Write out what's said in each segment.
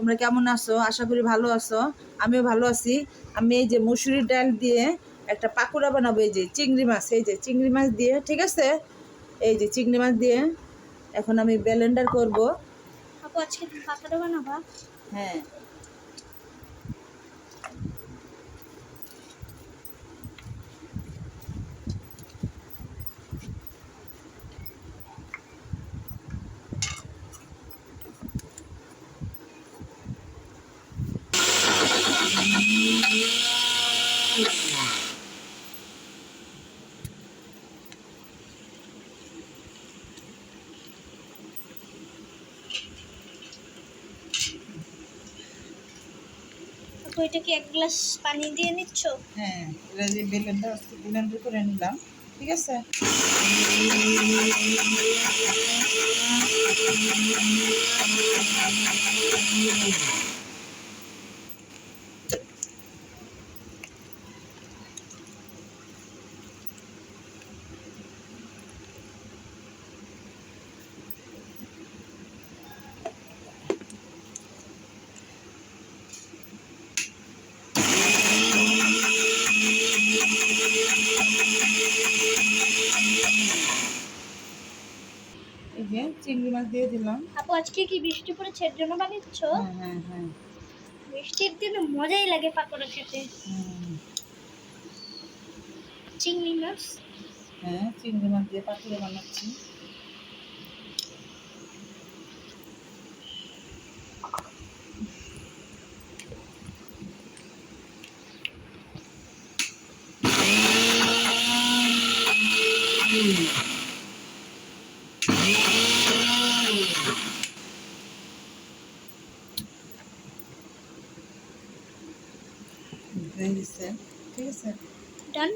তোমরা কেমন আছো? আশা করি ভালো আছো। আমিও ভালো আছি। আমি এই যে মুসুরির ডাল দিয়ে একটা পাকোড়া বানাবো, এই যে চিংড়ি মাছ, এই যে চিংড়ি মাছ দিয়ে, ঠিক আছে? এই যে চিংড়ি মাছ দিয়ে এখন আমি ব্লেন্ডার করব। আপু আজকে তুমি পাকোড়া বানাবা? হ্যাঁ, আপু এটা কি 1 গ্লাস পানি দিয়ে নিচ্ছ? হ্যাঁ, এটা যে ব্লেন্ডার করে নিলাম, ঠিক আছে? এই যে চিংড়ি মাছ দিয়ে দিলাম। আপু আজকে কি বৃষ্টি পড়েছে এর জন্য বানিয়েছ? হ্যাঁ হ্যাঁ হ্যাঁ। বৃষ্টির দিনে মজাই লাগে পাকোড়া খেতে। চিংড়ি মাছ। হ্যাঁ, চিংড়ি মাছ দিয়ে পাতুড়ে বানাচ্ছি। হয়ে গেছে, ঠিক আছে? ডান।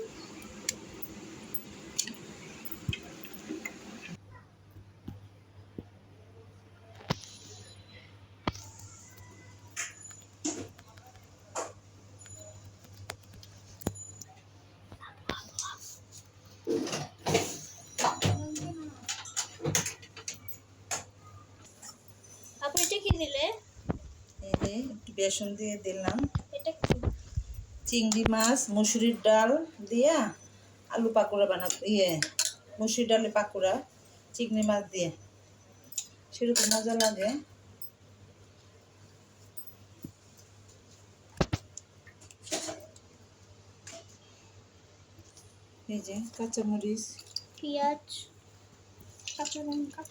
আপু এটা কি দিলে? এই যে একটু বেসন দিয়ে দিলাম। এটা কি? চিংড়ি মাছ মুসুরির ডাল দিয়া আলু পাকোড়া বানাবো, মুসুরির ডালে পাকোড়া চিংড়ি মাছ দিয়ে, সেরকম মজা লাগে। এই যে কাঁচামরিচ, পেঁয়াজ, কাঁচা লঙ্কা।